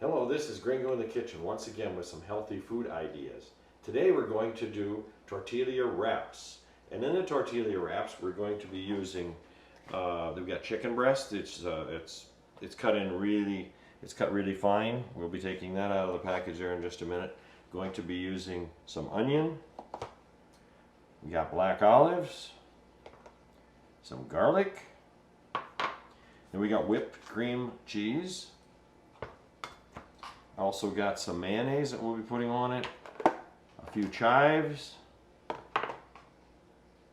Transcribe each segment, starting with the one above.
Hello, this is Gringo in the kitchen once again with some healthy food ideas. Today we're going to do tortilla wraps. And in the tortilla wraps we're going to be using, we've got chicken breast. It's cut really fine. We'll be taking that out of the package there in just a minute. Going to be using some onion. We got black olives, some garlic, and we got whipped cream cheese. Also got some mayonnaise that we'll be putting on it, a few chives.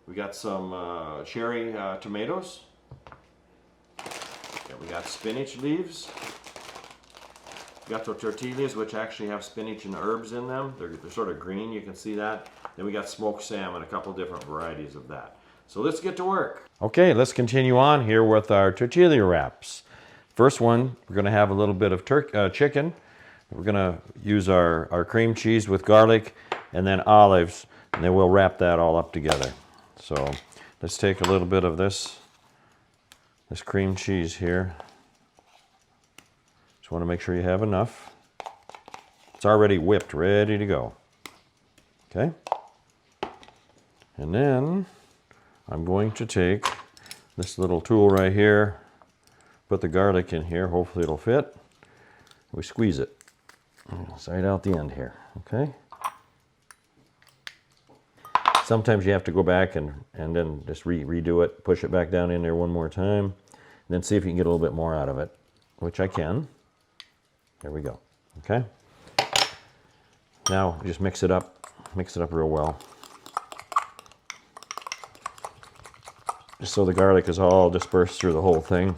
We got some cherry tomatoes. Yeah, we got spinach leaves. We got the tortillas, which actually have spinach and herbs in them. They're sort of green, you can see that. Then we got smoked salmon, a couple different varieties of that. So let's get to work. Okay, let's continue on here with our tortilla wraps. First one, we're going to have a little bit of chicken. We're going to use our cream cheese with garlic and then olives, and then we'll wrap that all up together. So let's take a little bit of this cream cheese here. Just want to make sure you have enough. It's already whipped, ready to go. Okay? And then I'm going to take this little tool right here, put the garlic in here, hopefully it'll fit. We squeeze it. Right out the end here, okay? Sometimes you have to go back and then just redo it, push it back down in there one more time, and then see if you can get a little bit more out of it, which I can. There we go, okay? Now just mix it up real well. Just so the garlic is all dispersed through the whole thing.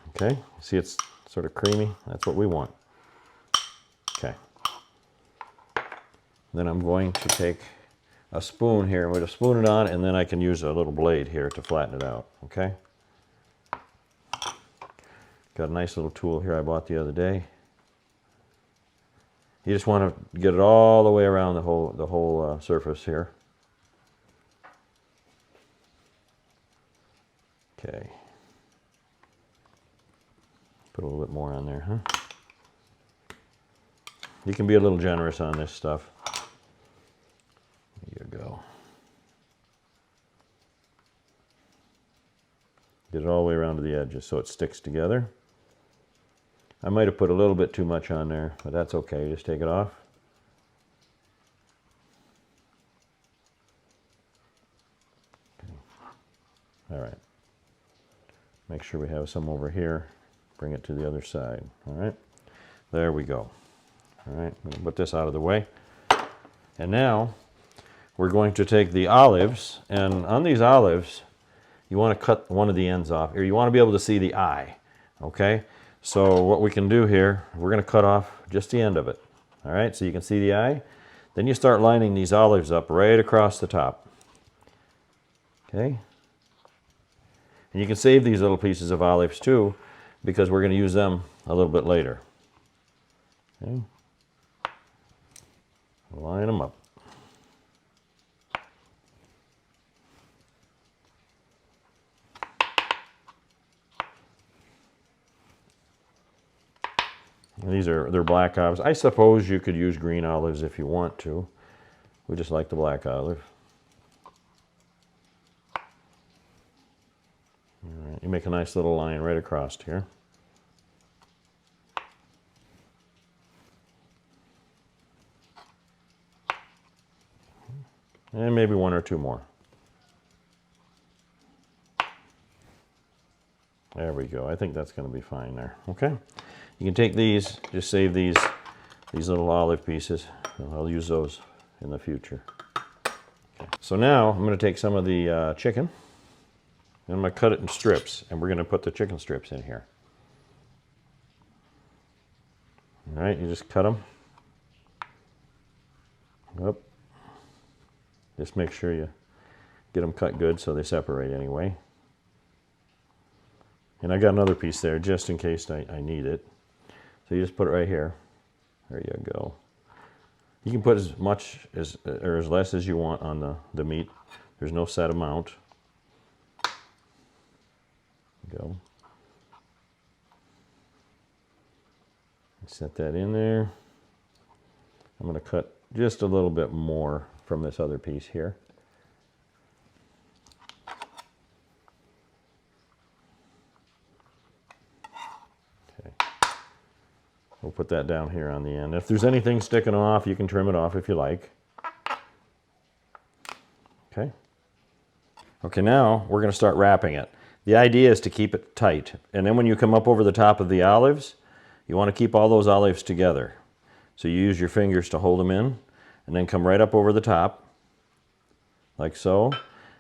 Okay, see it's sort of creamy, that's what we want. Okay. Then I'm going to take a spoon here. I'm going to spoon it on, and then I can use a little blade here to flatten it out. Okay. Got a nice little tool here I bought the other day. You just want to get it all the way around the whole surface here. Okay. Put a little bit more on there, huh? You can be a little generous on this stuff. There you go. Get it all the way around to the edges so it sticks together. I might have put a little bit too much on there, but that's okay. Just take it off. Okay. All right. Make sure we have some over here. Bring it to the other side. All right. There we go. All right, I'm going to put this out of the way. And now we're going to take the olives, and on these olives, you want to cut one of the ends off, or you want to be able to see the eye, okay? So what we can do here, we're going to cut off just the end of it, all right? So you can see the eye. Then you start lining these olives up right across the top, okay? And you can save these little pieces of olives too, because we're going to use them a little bit later, okay? Line them up. And they're black olives. I suppose you could use green olives if you want to. We just like the black olive. All right, you make a nice little line right across here. And maybe one or two more. There we go. I think that's going to be fine there. Okay. You can take these, just save these little olive pieces. I'll use those in the future. Okay. So now I'm going to take some of the chicken, and I'm going to cut it in strips, and we're going to put the chicken strips in here. All right, you just cut them. Up. Just make sure you get them cut good so they separate anyway. And I got another piece there just in case I need it. So you just put it right here. There you go. You can put as much as or as less as you want on the meat. There's no set amount. Go. Set that in there. I'm going to cut just a little bit more from this other piece here. Okay. We'll put that down here on the end. If there's anything sticking off, you can trim it off if you like. Okay. Okay, now we're going to start wrapping it. The idea is to keep it tight. And then when you come up over the top of the olives, you want to keep all those olives together. So you use your fingers to hold them in, and then come right up over the top, like so.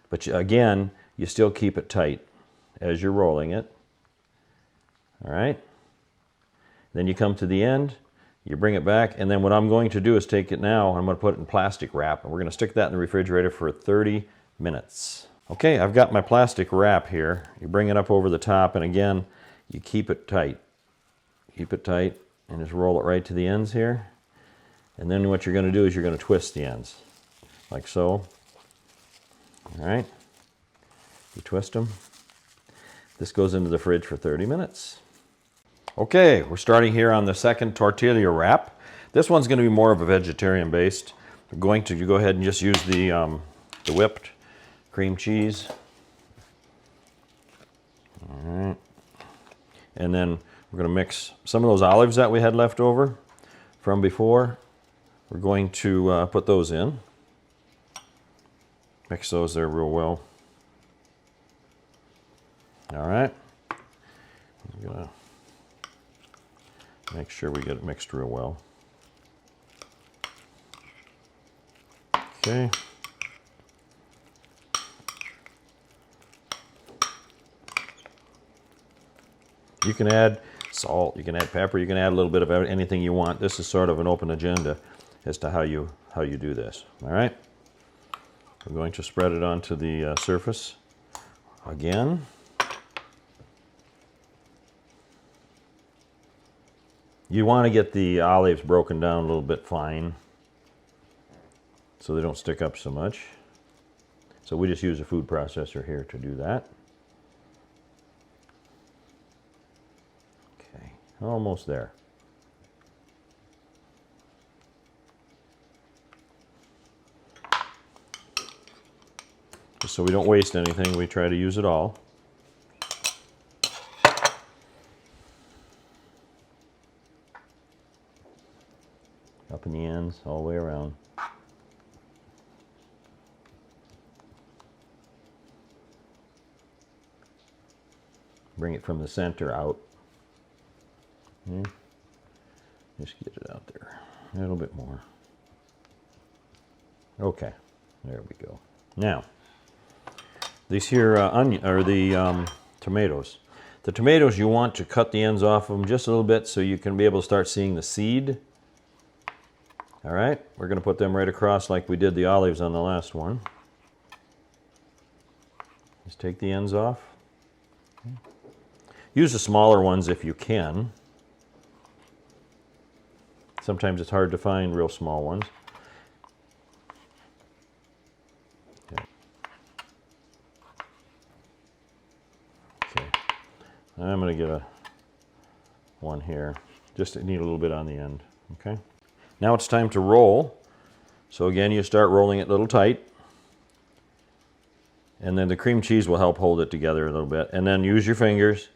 But again, you still keep it tight as you're rolling it. All right? Then you come to the end, you bring it back, and then what I'm going to do is take it now, I'm going to put it in plastic wrap, and we're going to stick that in the refrigerator for 30 minutes. Okay, I've got my plastic wrap here. You bring it up over the top, and again, you keep it tight. Keep it tight, and just roll it right to the ends here. And then what you're going to do is you're going to twist the ends, like so. All right, you twist them. This goes into the fridge for 30 minutes. Okay, we're starting here on the second tortilla wrap. This one's going to be more of a vegetarian based. We're going to go ahead and just use the whipped cream cheese. All right. And then we're going to mix some of those olives that we had left over from before. We're going to put those in. Mix those there real well. All right. I'm going to make sure we get it mixed real well. Okay. You can add salt, you can add pepper, you can add a little bit of anything you want. This is sort of an open agenda as to how you do this. All right? We're going to spread it onto the surface again. You want to get the olives broken down a little bit fine so they don't stick up so much. So we just use a food processor here to do that. Almost there. Just so we don't waste anything, we try to use it all. Up in the ends, all the way around. Bring it from the center out. Just get it out there a little bit more. Okay, there we go. Now, these here onion or the tomatoes. The tomatoes, you want to cut the ends off of them just a little bit so you can be able to start seeing the seed. All right, we're going to put them right across like we did the olives on the last one. Just take the ends off. Use the smaller ones if you can. Sometimes it's hard to find real small ones. Okay. Okay. I'm going to get one here. Just need a little bit on the end. Okay. Now it's time to roll. So again, you start rolling it a little tight. And then the cream cheese will help hold it together a little bit. And then use your fingers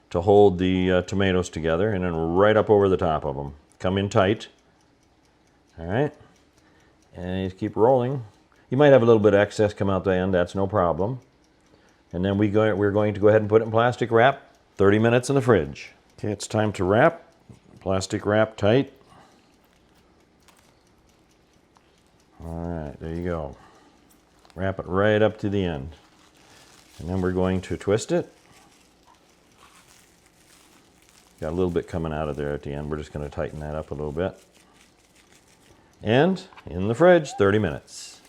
to hold the tomatoes together, and then right up over the top of them. Come in tight. All right. And you just keep rolling. You might have a little bit of excess come out the end. That's no problem. And then we're going to go ahead and put it in plastic wrap. 30 minutes in the fridge. Okay, it's time to wrap. Plastic wrap tight. All right, there you go. Wrap it right up to the end. And then we're going to twist it. Got a little bit coming out of there at the end. We're just going to tighten that up a little bit. And in the fridge, 30 minutes.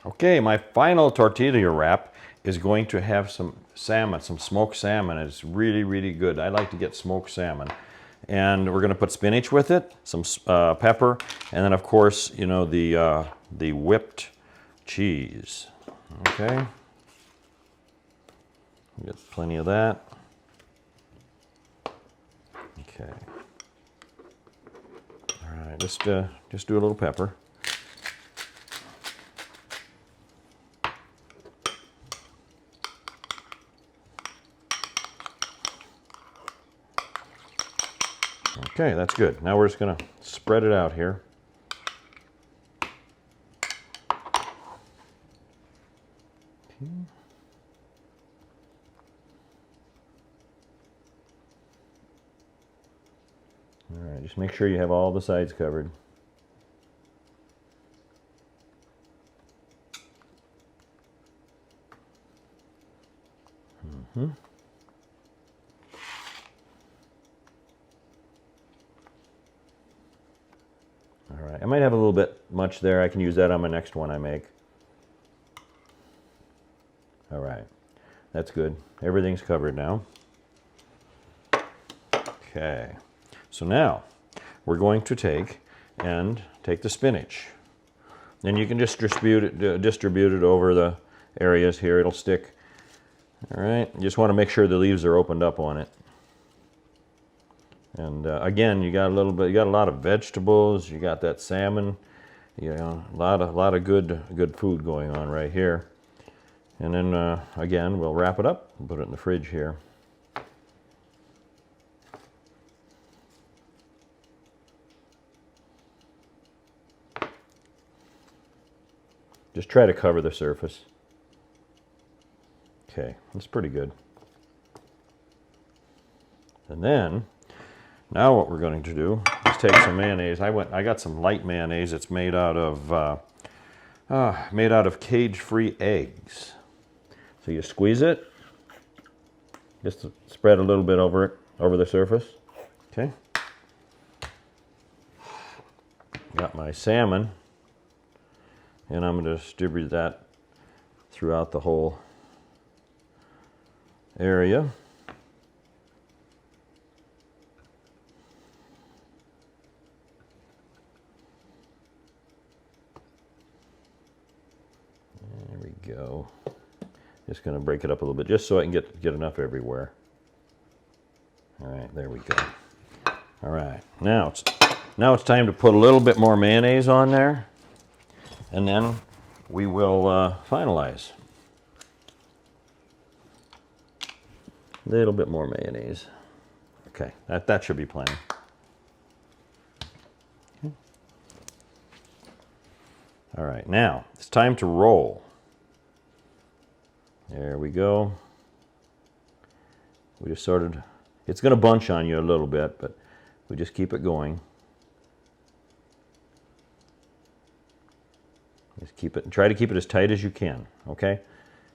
Okay, my final tortilla wrap is going to have some salmon, some smoked salmon. It's really, really good. I like to get smoked salmon. And we're going to put spinach with it, some pepper, and then of course, you know, the whipped cheese. Okay. Get plenty of that. Okay. right, just do a little pepper. Okay, that's good. Now we're just going to spread it out here. Okay. All right, just make sure you have all the sides covered. Mm-hmm. All right, I might have a little bit much there. I can use that on my next one I make. All right, that's good. Everything's covered now. Okay, so now we're going to take the spinach. And you can just distribute it over the areas here. It'll stick. All right, you just want to make sure the leaves are opened up on it. And again, you got a lot of vegetables. You got that salmon. You know, a lot of good food going on right here. And then again, we'll wrap it up and put it in the fridge here. Just try to cover the surface. Okay, that's pretty good. And then, now what we're going to do is take some mayonnaise. I got some light mayonnaise. It's made out of cage-free eggs. So you squeeze it, just to spread a little bit over the surface. Okay. Got my salmon, and I'm going to distribute that throughout the whole area. There we go. Just going to break it up a little bit, just so I can get enough everywhere. All right, there we go. All right, now it's time to put a little bit more mayonnaise on there, and then we will finalize. A little bit more mayonnaise. Okay, that should be plenty. Okay. All right, now it's time to roll. There we go. We just sorted. It's going to bunch on you a little bit, but we just keep it going. Just keep it, try to keep it as tight as you can, okay?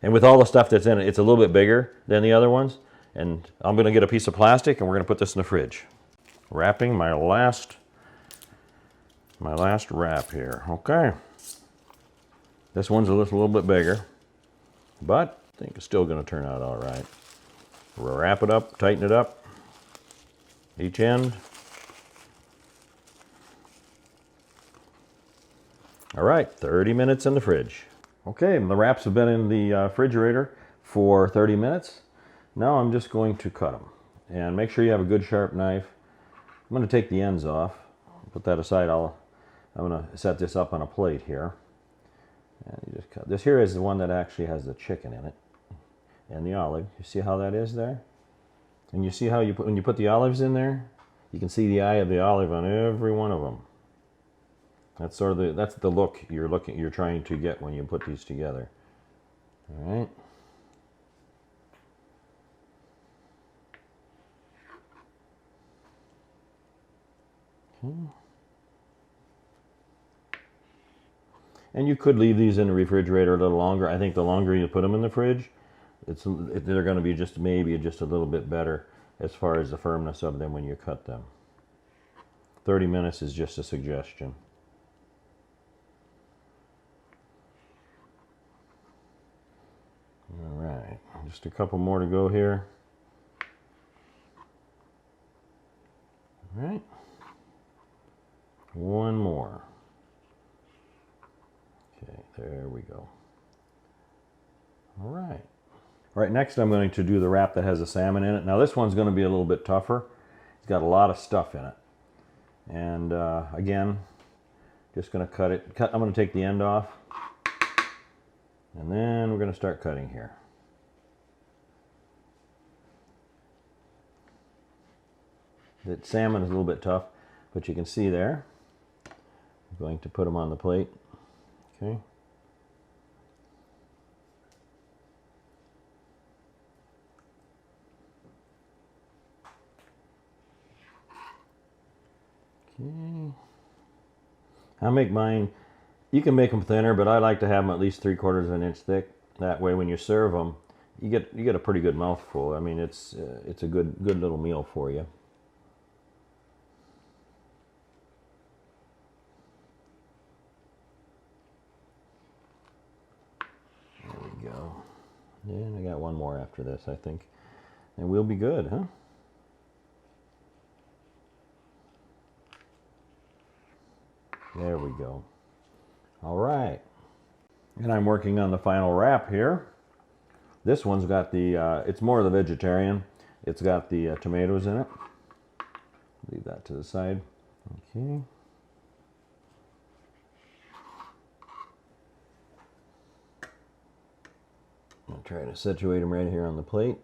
And with all the stuff that's in it, it's a little bit bigger than the other ones. And I'm going to get a piece of plastic, and we're going to put this in the fridge. Wrapping my last wrap here, okay? This one's a little bit bigger, but I think it's still going to turn out all right. We'll wrap it up, tighten it up, each end. All right, 30 minutes in the fridge. Okay, the wraps have been in the refrigerator for 30 minutes. Now I'm just going to cut them. And make sure you have a good sharp knife. I'm going to take the ends off. Put that aside. I'm going to set this up on a plate here. And you just cut. This here is the one that actually has the chicken in it. And the olive. You see how that is there? And you see how when you put the olives in there, you can see the eye of the olive on every one of them. That's sort of that's the look you're trying to get when you put these together. All right. Okay. And you could leave these in the refrigerator a little longer. I think the longer you put them in the fridge, they're going to be maybe just a little bit better as far as the firmness of them when you cut them. 30 minutes is just a suggestion. All right, just a couple more to go here. All right, one more. Okay, there we go. All right. All right, next I'm going to do the wrap that has the salmon in it. Now this one's going to be a little bit tougher. It's got a lot of stuff in it. And again, just going to cut it. I'm going to take the end off, and then we're going to start cutting here. The salmon is a little bit tough, but you can see there. I'm going to put them on the plate. Okay. Okay. I'll make mine, you can make them thinner, but I like to have them at least 3/4 of an inch thick. That way when you serve them, you get a pretty good mouthful. I mean, it's a good little meal for you. There we go. And I got one more after this, I think. And we'll be good, huh? There we go. All right. And I'm working on the final wrap here. This one's got the, it's more of the vegetarian. It's got the tomatoes in it. Leave that to the side. Okay. I'll try to situate them right here on the plate.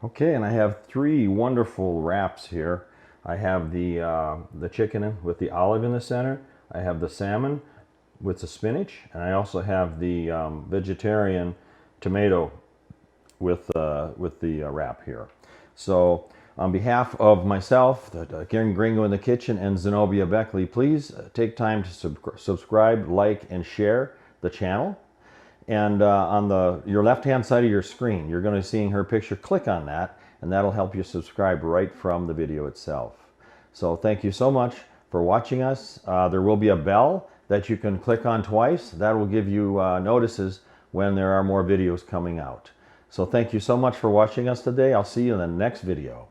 Okay, and I have 3 wonderful wraps here. I have the chicken with the olive in the center. I have the salmon with the spinach, and I also have the vegetarian tomato with the wrap here. So on behalf of myself, Gringo in the kitchen, and Zenobia Beckley, please take time to subscribe, like, and share the channel. And on your left-hand side of your screen, you're going to be seeing her picture. Click on that, and that'll help you subscribe right from the video itself. So thank you so much for watching us. There will be a bell that you can click on twice. That will give you notices when there are more videos coming out. So thank you so much for watching us today. I'll see you in the next video.